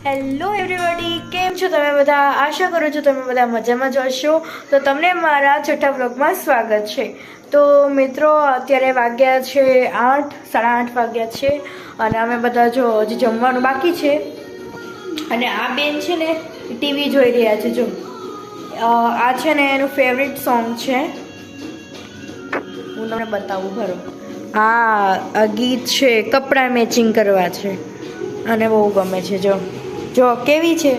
Hello everybody, કેમ છો તમે બધા? આશા કરું છું તમે બધા મજામાં જ હશો. તો તમને મારા છઠ્ઠા વ્લોગમાં સ્વાગત છે. તો મિત્રો, અત્યારે વાગ્યા છે 8, 8:30 વાગ્યા છે અને અમે બધા જો હજી જમવાનું બાકી છે. અને આ બેન છે ને ટીવી જોઈ રહ્યા છે. જો આ છે ને એનું ફેવરિટ સોંગ છે, હું તમને બતાવું ભરો. આ ગીત છે કપડાં મેચિંગ કરવા છે અને બહુ ગમે છે. જો કેવી છે.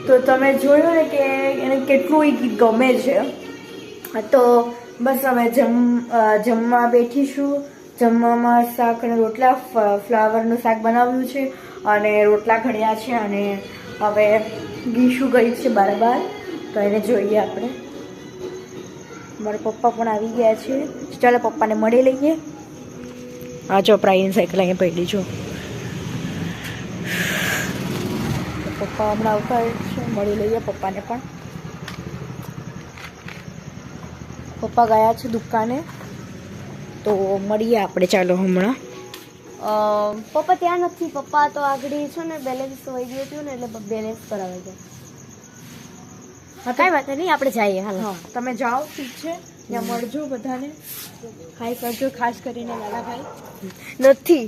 તો તમે જોયું ને કે એને કેટલું એ ગીત ગમે છે. તો બસ અમે જમવા બેઠીશું. જમવામાં શાક અને રોટલા, ફ્લાવરનું શાક બનાવ્યું છે અને રોટલા ઘડ્યા છે. અને હવે ગીશુ ગઈ છે બાર, તો એને જોઈએ આપણે. મારા પપ્પા પણ આવી ગયા છે. ચાલો પપ્પાને મળી લઈએ. હા જો પ્રાઇન સાયકલ અહીંયા પડી. જો પપ્પા હમણાં આવતા છે, મળી લઈએ પપ્પાને પણ. પપ્પા ગયા છે દુકાને, તો મળીએ આપણે. ચાલો હમણાં. પપ્પા ત્યાં નથી. પપ્પા તો આગળ છે ને બેલેન્સ વહી ગયું હતું ને, એટલે બેલેન્સ કરાવે છે. કઈ વાત નહીં, આપણે જઈએ. હા તમે જાઓ, ઠીક છે. ત્યાં મળજો બધાને. હાય કરજો, ખાસ કરીને લાલાભાઈ. નથી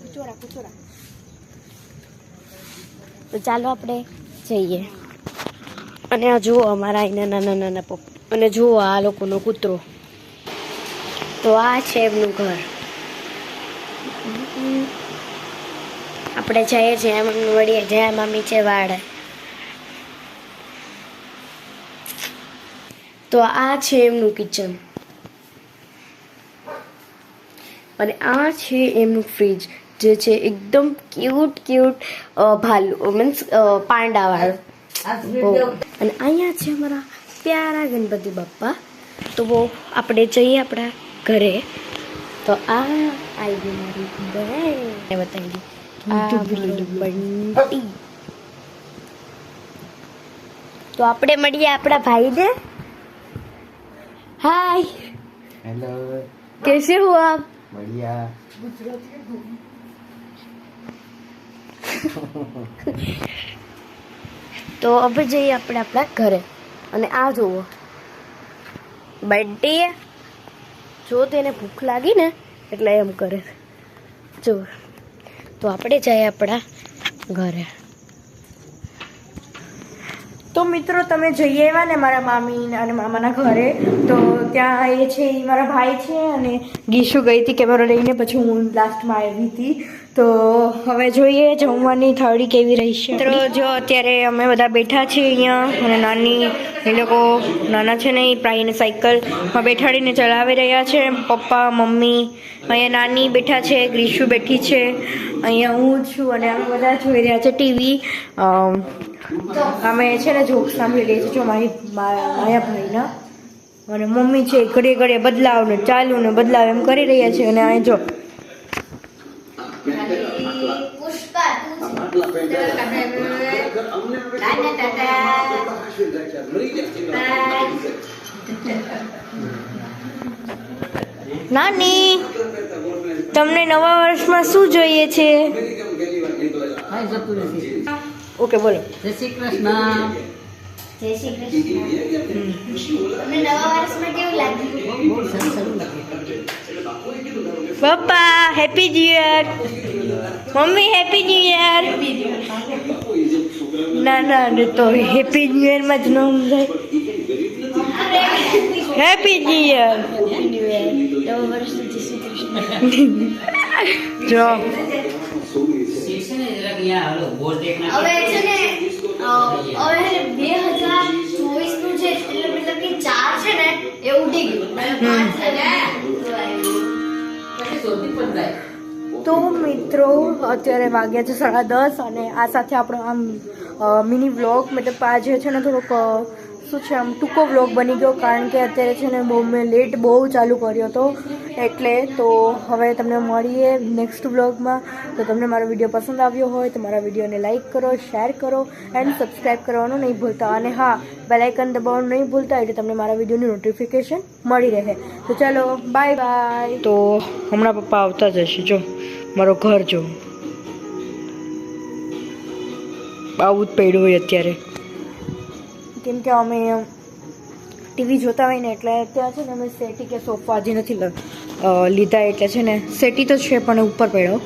કુચોરા. તો ચાલો આપણે જઈએ. અને આ જુઓ અમારા અહીંના નાના પપ્પા, અને જુઓ આ લોકોનો કૂતરો. તો આ છે એમનું ઘર. આપણે જઈએ જ્યાં મમ્મી વળીએ, જ્યાં મમ્મી છે વાડ. તો આ છે એમનું કિચન અને આ છે એમનું ફ્રીજ, જે છે એકદમ ક્યુટ ભાલુ, મીન્સ પાંડાવાળું. અને અહીંયા છે અમારા પ્યારા ગણપતિ બાપ્પા. તો આપણે જઈએ આપણા ઘરે. તો આ આવી મારી બહેન બતાવી બંટી. તો આપણે મળીએ આપણા ભાઈને. हाय, हेलो, कैसे हो आप? बढ़िया. તો હવે જઈએ આપણે આપણા ઘરે. અને આ જુઓ બંટી, જો તેને ભૂખ લાગી ને એટલે એમ કરે. જો તો આપણે જઈએ આપણા ઘરે. તો મિત્રો, તમે જઈ આવ્યા ને મારા મામી અને મામાના ઘરે. તો ત્યાં એ છે, એ મારા ભાઈ છે અને ગીશુ ગઈ હતી કેમેરો લઈને. પછી હું લાસ્ટમાં આવી હતી. તો હવે જોઈએ જમવાની થાળી કેવી રહી છે. મિત્રો જો અત્યારે અમે બધા બેઠા છીએ અહીંયા, અને નાની એ લોકો નાના છે ને, એ પ્રાઈને સાયકલમાં બેઠાડીને ચલાવી રહ્યા છે. પપ્પા, મમ્મી, અહીંયા નાની બેઠા છે, ગ્રીશુ બેઠી છે, અહીંયા હું છું, અને અમે બધા જોઈ રહ્યા છે ટીવી. અમે છે ને જોક સાંભળી લઈએ છીએ. જો માયા ભાઈના, અને મમ્મી છે ઘડીએ બદલાવ ને ચાલુ ને બદલાવ એમ કરી રહ્યા છે. અને અહીં જો નાની, તમને નવા વર્ષમાં શું જોઈએ છે? ઓકે બોલો. જય શ્રી કૃષ્ણ. જય શ્રી કૃષ્ણ. તમને નવા વર્ષમાં કેવું લાગ્યું? બહુ સારું લાગે. પપ્પા happy new year. Mummy happy new year. ના તો હેપી ન્યુ યર માં જ ન સમજાય. Happy new year. નવા વર્ષ જય શ્રી કૃષ્ણ. જો હવે છે ને 2024 નું છે, એટલે મતલબ કે 4 છે ને એ ઉડી ગયું. તો મિત્રો, અત્યારે વાગ્યા છે 10:30 અને આ સાથે આપણો આમ મિની વ્લોગ, મતલબ આજે છે ને થોડોક શું છે આમ ટૂંકો વ્લોગ બની ગયો, કારણ કે અત્યારે છે ને મેં લેટ બહુ ચાલુ કર્યો હતો એટલે. તો હવે તમને મળીએ નેક્સ્ટ વ્લોગમાં. તો તમને મારો વિડીયો પસંદ આવ્યો હોય તો મારા વિડીયોને લાઇક કરો, શેર કરો એન્ડ સબસ્ક્રાઈબ કરવાનું નહીં ભૂલતા. અને હા, બેલ આઇકન દબાવવાનું નહીં ભૂલતા, એટલે તમને મારા વિડીયોની નોટિફિકેશન મળી રહે. તો ચાલો બાય બાય. તો હમણાં પપ્પા આવતા જ હશે. જો મારો ઘર જો આવું જ પડ્યું હોય અત્યારે, કેમ કે અમે ટીવી જોતા હોય ને એટલે ત્યાં છે ને અમે સેટી કે સોફા હજી નથી લીધા, એટલે છે ને સેટી તો છે પણ ઉપર પડ્યો,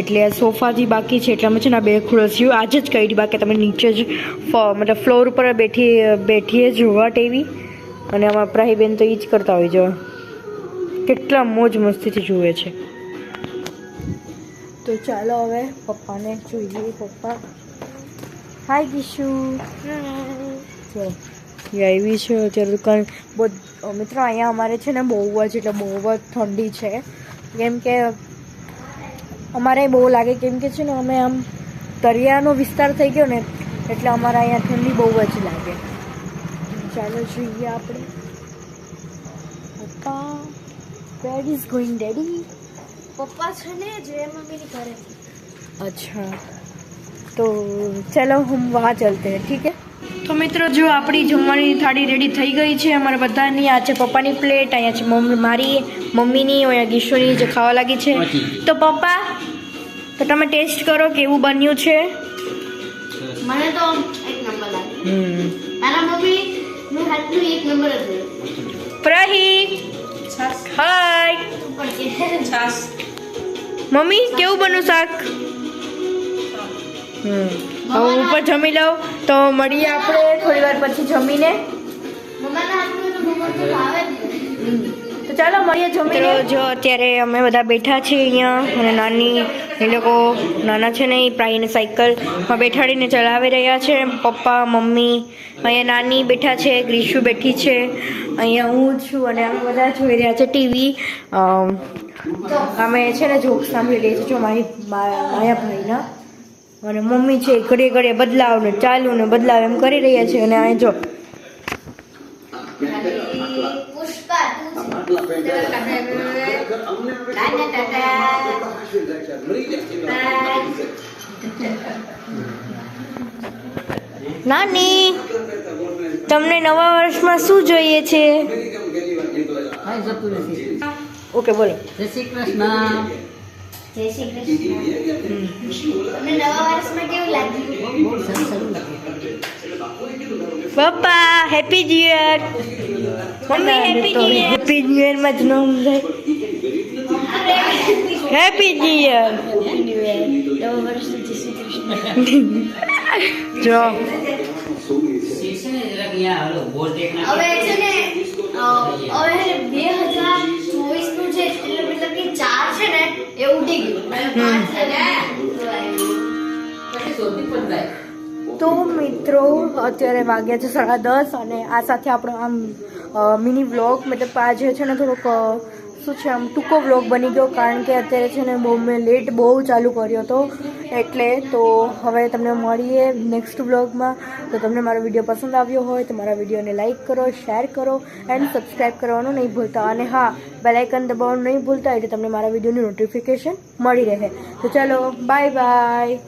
એટલે સોફા હજી બાકી છે. એટલે અમે છે ને બે ખુરશીઓ આજે જ કરી, બાકી તમે નીચે જ મતલબ ફ્લોર ઉપર બેઠીએ જોવા ટીવી. અને અમારા પ્રાહીબેન તો એ જ કરતા હોય, જો કેટલા મોજ મસ્તીથી જુએ છે. તો ચાલો હવે પપ્પાને જોઈએ. પપ્પા હાય ગીશુ, જો એ આવી છે અત્યારે દુકાન. બહુ મિત્રો અહીંયા અમારે છે ને બહુ જ એટલે બહુ જ ઠંડી છે, કેમ કે અમારે બહુ લાગે, કેમ કે છે ને અમે આમ દરિયાનો વિસ્તાર થઈ ગયો ને એટલે અમારે અહીંયા ઠંડી બહુ જ લાગે. ચાલો જોઈએ આપણે. પપ્પા વેર ઇઝ ગોઈંગ ડેડી? પપ્પા છે ને જે મમ્મીની ઘરે. अच्छा, तो चलो हम वहाँ चलते हैं, ठीक है? તો મિત્રો જો આપણી જમવાની થાળી રેડી થઈ ગઈ છે અમારા બધાની. આ છે પપ્પાની પ્લેટ, અહીંયા છે મારી મમ્મીની, અહીંયા ગીશોની જે ખાવા લાગી છે. તો પપ્પા, તો તમે ટેસ્ટ કરો કેવું બન્યું છે. મને તો એક નંબર લાગ્યો. મારા મમ્મી નું હાથનું એક નંબર હતું. પ્રહી હાય મમ્મી, કેવું બન્યું શાક? હવે ઉપર જમી લઉં તો મળીએ આપણે થોડી વાર પછી જમીને. મમ્માના હાથનું તો મમ્મા તો ભાવે જ નહીં. તો ચાલો મળીએ જમીને. જો અત્યારે અમે બધા બેઠા છીએ અહીંયા, અને નાની એ લોકો નાના છે ને એ પ્રાઈને સાયકલમાં બેઠાડીને ચલાવી રહ્યા છે. પપ્પા મમ્મી અહીંયા, નાની બેઠા છે, ગ્રીશુ બેઠી છે, અહીંયા હું છું, અને અમે બધા જોઈ રહ્યા છે ટીવી. અમે છે ને જોક સાંભળી રહી છીએ, જો માયા ભાઈના. અને મમ્મી છે ઘડીએ ઘડીએ બદલાવ ને ચાલુ ને બદલાવ એમ કરી રહ્યા છે. અને આ જો પુષ્પા નાની, તમને નવા વર્ષમાં શું જોઈએ છે? કાંઈ જતું નથી. ઓકે બોલો. જય શ્રી કૃષ્ણ. જય શ્રી કૃષ્ણ. તમને નવા વર્ષમાં કેવું લાગ્યું? બહુ સારું સારું લાગે. પપ્પા happy new year. Mummy happy new year. Happy new year માં જ ન સમજાય. Happy new year. નવા વર્ષ જય શ્રી કૃષ્ણ. જો હવે છે ને હવે 2024 નું છે એટલે મતલબ કે 4 છે ને એ ઉડી ગયું અને 5 છે ને. તો મિત્રો અત્યારે વાગ્યા છે 10:30, અને આ સાથે આપણો આમ મિની વ્લોગ મતલબ આજે છે ને થોડોક શું છે આમ ટૂંકો વ્લોગ બની ગયો, કારણ કે અત્યારે છે ને મેં લેટ બહુ ચાલુ કર્યો હતો એટલે. તો હવે તમને મળીએ નેક્સ્ટ વ્લોગમાં. તો તમને મારો વિડીયો પસંદ આવ્યો હોય તો મારા વિડીયોને લાઇક કરો, શેર કરો એન્ડ સબસ્ક્રાઈબ કરવાનું નહીં ભૂલતા. અને હા, બેલ આઇકન દબાવવાનું નહીં ભૂલતા, એટલે તમને મારા વિડીયોની નોટિફિકેશન મળી રહે. તો ચાલો બાય બાય.